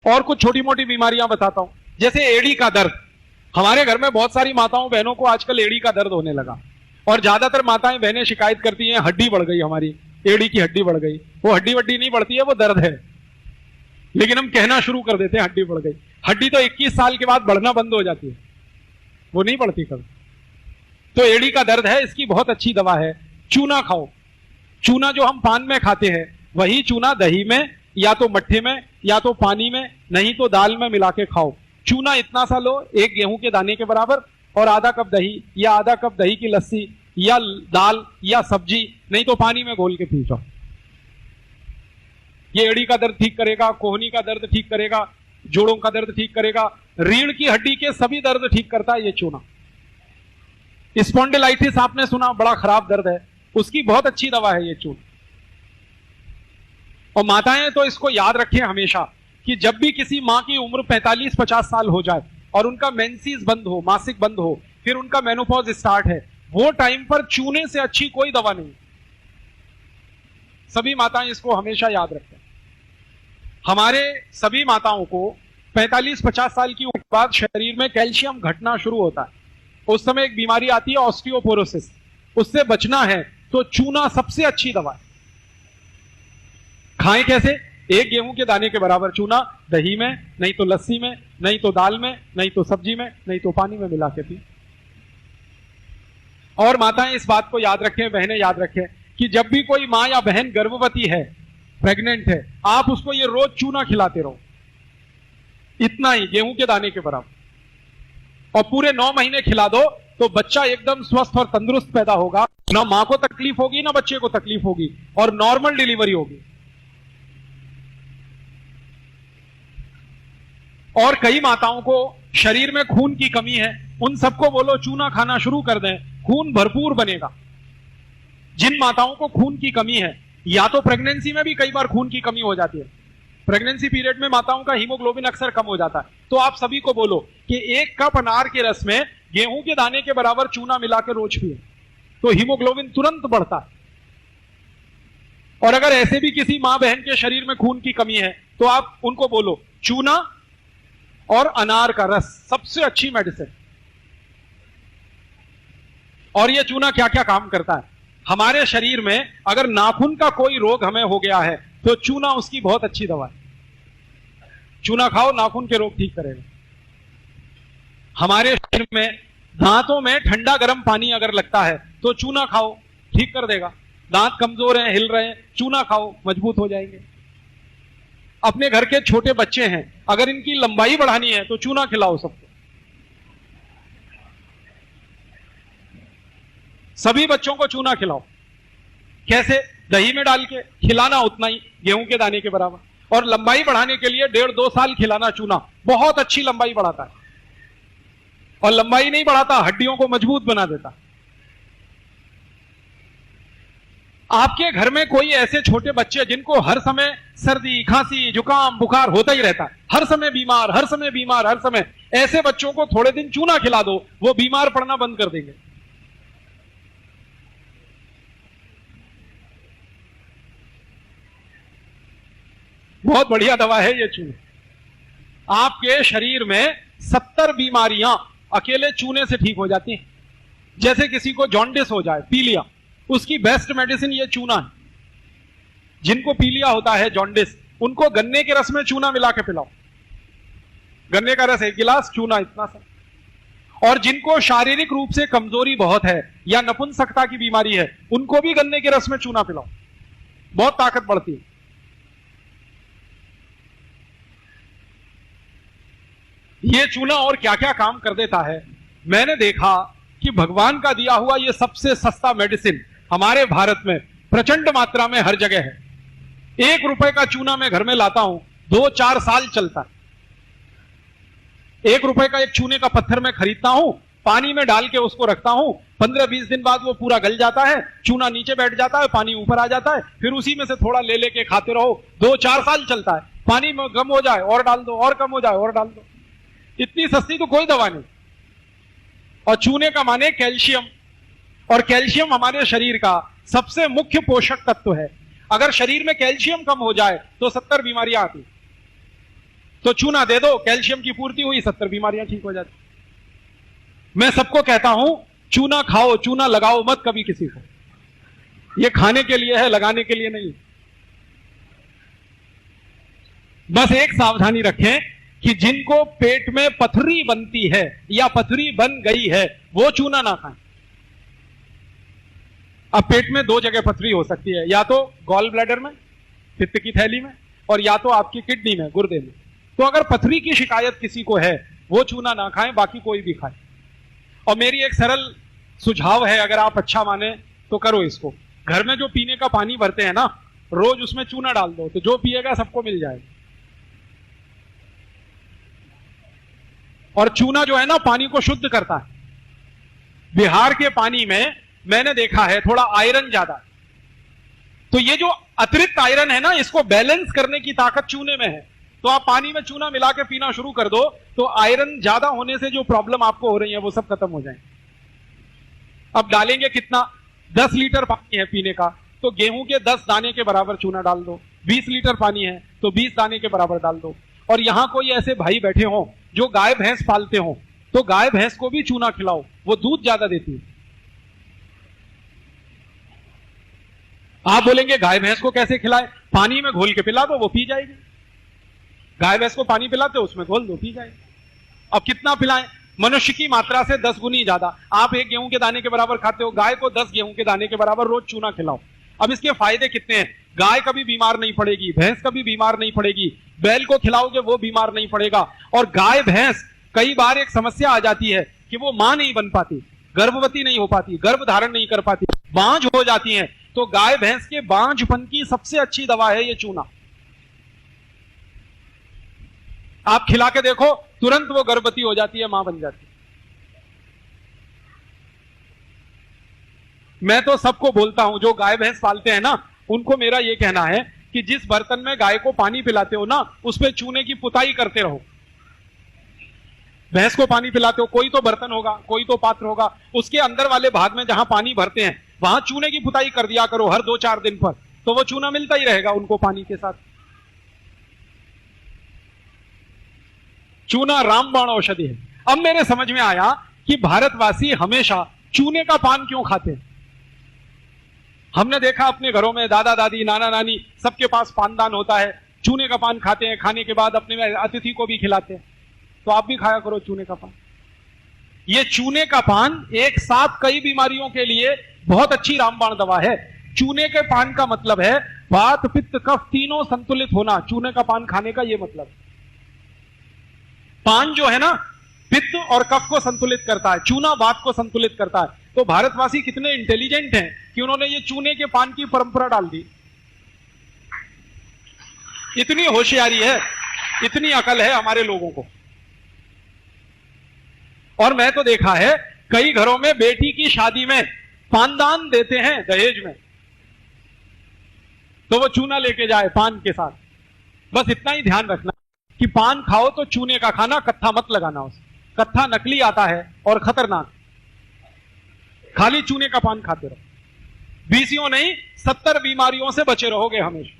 और कुछ छोटी मोटी बीमारियां बताता हूं, जैसे एड़ी का दर्द। हमारे घर में बहुत सारी माताओं बहनों को आजकल एड़ी का दर्द होने लगा, और ज्यादातर माताएं बहनें शिकायत करती हैं हड्डी बढ़ गई, हमारी एड़ी की हड्डी बढ़ गई। वो हड्डी वड्डी नहीं बढ़ती है, वो दर्द है, लेकिन हम कहना शुरू कर देते हैं हड्डी बढ़ गई। हड्डी तो 21 साल के बाद बढ़ना बंद हो जाती है, वो नहीं बढ़ती कभी। तो एड़ी का दर्द है, इसकी बहुत अच्छी दवा है, चूना खाओ। चूना जो हम पान में खाते हैं, वही चूना दही में या तो मट्ठे में या तो पानी में नहीं तो दाल में मिला के खाओ। चूना इतना सा लो, एक गेहूं के दाने के बराबर, और आधा कप दही या आधा कप दही की लस्सी या दाल या सब्जी नहीं तो पानी में घोल के पी जाओ। ये एड़ी का दर्द ठीक करेगा, कोहनी का दर्द ठीक करेगा, जोड़ों का दर्द ठीक करेगा, रीढ़ की हड्डी के सभी दर्द ठीक करता है ये चूना। स्पॉन्डिलाइटिस आपने सुना, बड़ा खराब दर्द है, उसकी बहुत अच्छी दवा है ये चूना। और माताएं तो इसको याद रखें हमेशा कि जब भी किसी मां की उम्र 45-50 साल हो जाए और उनका मेंसेस बंद हो, मासिक बंद हो, फिर उनका मेनोपॉज स्टार्ट है, वो टाइम पर चूने से अच्छी कोई दवा नहीं। सभी माताएं इसको हमेशा याद रखें। हमारे सभी माताओं को 45-50 साल की उम्र के बाद शरीर में कैल्शियम घटना शुरू होता है। उस समय एक बीमारी आती है ऑस्टियोपोरोसिस, उससे बचना है तो चूना सबसे अच्छी दवा है। खाएं कैसे? एक गेहूं के दाने के बराबर चूना दही में नहीं तो लस्सी में नहीं तो दाल में नहीं तो सब्जी में नहीं तो पानी में मिला के पिए। और माताएं इस बात को याद रखें, बहनें याद रखें कि जब भी कोई मां या बहन गर्भवती है, प्रेग्नेंट है, आप उसको ये रोज चूना खिलाते रहो, इतना ही गेहूं के दाने के बराबर, और पूरे 9 महीने खिला दो तो बच्चा एकदम स्वस्थ और तंदुरुस्त पैदा होगा। ना मां को तकलीफ होगी ना बच्चे को तकलीफ होगी, और नॉर्मल डिलीवरी होगी। और कई माताओं को शरीर में खून की कमी है, उन सबको बोलो चूना खाना शुरू कर दें, खून भरपूर बनेगा। जिन माताओं को खून की कमी है, या तो प्रेगनेंसी में भी कई बार खून की कमी हो जाती है, प्रेगनेंसी पीरियड में माताओं का हीमोग्लोबिन अक्सर कम हो जाता है, तो आप सभी को बोलो कि 1 कप अनार के रस में गेहूं के दाने के बराबर चूना मिला के रोज पिए, तो हीमोग्लोबिन तुरंत बढ़ता है। और अगर ऐसे भी किसी मां बहन के शरीर में खून की कमी है तो आप उनको बोलो चूना और अनार का रस सबसे अच्छी मेडिसिन। और यह चूना क्या क्या काम करता है? हमारे शरीर में अगर नाखून का कोई रोग हमें हो गया है तो चूना उसकी बहुत अच्छी दवा है। चूना खाओ, नाखून के रोग ठीक करेगा। हमारे शरीर में दांतों में ठंडा गर्म पानी अगर लगता है तो चूना खाओ, ठीक कर देगा। दांत कमजोर हैं, हिल रहे हैं, चूना खाओ, मजबूत हो जाएंगे। अपने घर के छोटे बच्चे हैं, अगर इनकी लंबाई बढ़ानी है तो चूना खिलाओ सबको। सभी बच्चों को चूना खिलाओ। कैसे? दही में डाल के खिलाना, उतना ही गेहूं के दाने के बराबर। और लंबाई बढ़ाने के लिए 1.5-2 साल खिलाना चूना, बहुत अच्छी लंबाई बढ़ाता है। और लंबाई नहीं बढ़ाता, हड्डियों को मजबूत बना देता। आपके घर में कोई ऐसे छोटे बच्चे जिनको हर समय सर्दी, खांसी, जुकाम, बुखार होता ही रहता है, हर समय बीमार, हर समय बीमार, हर समय, ऐसे बच्चों को थोड़े दिन चूना खिला दो, वो बीमार पड़ना बंद कर देंगे। बहुत बढ़िया दवा है ये चूना। आपके शरीर में 70 बीमारियां अकेले चूने से ठीक हो जाती हैं। जैसे किसी को जॉन्डिस हो जाए, पीलिया, उसकी बेस्ट मेडिसिन ये चूना है। जिनको पीलिया होता है, जॉन्डिस, उनको गन्ने के रस में चूना मिला के पिलाओ। गन्ने का रस 1 गिलास, चूना इतना सा। और जिनको शारीरिक रूप से कमजोरी बहुत है या नपुंसकता की बीमारी है, उनको भी गन्ने के रस में चूना पिलाओ, बहुत ताकत बढ़ती है। ये चूना और क्या क्या काम कर देता है, मैंने देखा कि भगवान का दिया हुआ ये सबसे सस्ता मेडिसिन हमारे भारत में प्रचंड मात्रा में हर जगह है। 1 रुपए का चूना मैं घर में लाता हूं, 2-4 साल चलता है। 1 रुपए का एक चूने का पत्थर मैं खरीदता हूं, पानी में डाल के उसको रखता हूं, 15-20 दिन बाद वो पूरा गल जाता है, चूना नीचे बैठ जाता है, पानी ऊपर आ जाता है, फिर उसी में से थोड़ा ले लेके खाते रहो, 2-4 साल चलता है। पानी में कम हो जाए और डाल दो, और कम हो जाए और डाल दो। इतनी सस्ती तो कोई दवा नहीं। और चूने का माने कैल्शियम, और कैल्शियम हमारे शरीर का सबसे मुख्य पोषक तत्व है। अगर शरीर में कैल्शियम कम हो जाए तो 70 बीमारियां आती। तो चूना दे दो, कैल्शियम की पूर्ति हुई, 70 बीमारियां ठीक हो जाती। मैं सबको कहता हूं चूना खाओ, चूना लगाओ मत कभी किसी को। ये खाने के लिए है, लगाने के लिए नहीं। बस एक सावधानी रखें कि जिनको पेट में पथरी बनती है या पथरी बन गई है वो चूना ना खाएं। अब पेट में दो जगह पथरी हो सकती है, या तो गॉल ब्लैडर में, पित्त की थैली में, और या तो आपकी किडनी में, गुर्दे में। तो अगर पथरी की शिकायत किसी को है वो चूना ना खाएं, बाकी कोई भी खाए। और मेरी एक सरल सुझाव है, अगर आप अच्छा माने तो करो इसको। घर में जो पीने का पानी भरते हैं ना, रोज उसमें चूना डाल दो, तो जो पिएगा सबको मिल जाएगा। और चूना जो है ना पानी को शुद्ध करता है। बिहार के पानी में मैंने देखा है थोड़ा आयरन ज्यादा, तो ये जो अतिरिक्त आयरन है ना, इसको बैलेंस करने की ताकत चूने में है। तो आप पानी में चूना मिला के पीना शुरू कर दो, तो आयरन ज्यादा होने से जो प्रॉब्लम आपको हो रही है वो सब खत्म हो जाएंगे। अब डालेंगे कितना? 10 लीटर पानी है पीने का, तो गेहूं के 10 दाने के बराबर चूना डाल दो। 20 लीटर पानी है तो 20 दाने के बराबर डाल दो। और यहां कोई ऐसे भाई बैठे हो जो गाय भैंस पालते हो, तो गाय भैंस को भी चूना खिलाओ, वो दूध ज्यादा देती है। आप बोलेंगे गाय भैंस को कैसे खिलाए? पानी में घोल के पिला दो, वो पी जाएगी। गाय भैंस को पानी पिलाते हो, उसमें घोल दो, पी जाएगी। अब कितना पिलाएं? मनुष्य की मात्रा से 10 गुनी ज्यादा। आप एक गेहूं के दाने के बराबर खाते हो, गाय को 10 गेहूं के दाने के बराबर रोज चूना खिलाओ। अब इसके फायदे कितने हैं? गाय कभी बीमार नहीं पड़ेगी, भैंस कभी बीमार नहीं पड़ेगी, बैल को खिलाओगे वो बीमार नहीं पड़ेगा। और गाय भैंस, कई बार एक समस्या आ जाती है कि वो मां नहीं बन पाती, गर्भवती नहीं हो पाती, गर्भ धारण नहीं कर पाती, बांझ हो जाती हैं। तो गाय भैंस के बांझपन की सबसे अच्छी दवा है ये चूना। आप खिला के देखो, तुरंत वो गर्भवती हो जाती है, मां बन जाती है। मैं तो सबको बोलता हूं जो गाय भैंस पालते हैं ना, उनको मेरा ये कहना है कि जिस बर्तन में गाय को पानी पिलाते हो ना, उस पे चूने की पुताई करते रहो। भैंस को पानी पिलाते हो, कोई तो बर्तन होगा, कोई तो पात्र होगा, उसके अंदर वाले भाग में जहां पानी भरते हैं वहां चूने की पुताई कर दिया करो हर 2-4 दिन पर, तो वो चूना मिलता ही रहेगा उनको पानी के साथ। चूना रामबाण औषधि है। अब मेरे समझ में आया कि भारतवासी हमेशा चूने का पान क्यों खाते हैं। हमने देखा अपने घरों में दादा दादी, नाना नानी, सबके पास पानदान होता है, चूने का पान खाते हैं, खाने के बाद अपने अतिथि को भी खिलाते हैं। तो आप भी खाया करो चूने का पान। ये चूने का पान एक साथ कई बीमारियों के लिए बहुत अच्छी रामबाण दवा है। चूने के पान का मतलब है वात पित्त कफ तीनों संतुलित होना, चूने का पान खाने का ये मतलब। पान जो है ना, पित्त और कफ को संतुलित करता है, चूना वात को संतुलित करता है। तो भारतवासी कितने इंटेलिजेंट हैं कि उन्होंने ये चूने के पान की परंपरा डाल दी। इतनी होशियारी है, इतनी अकल है हमारे लोगों को। और मैं तो देखा है कई घरों में बेटी की शादी में पानदान देते हैं दहेज में, तो वो चूना लेके जाए पान के साथ। बस इतना ही ध्यान रखना कि पान खाओ तो चूने का खाना, कत्था मत लगाना उसे। कत्था नकली आता है और खतरनाक। खाली चूने का पान खाते रहो, 20 नहीं 70 बीमारियों से बचे रहोगे हमेशा।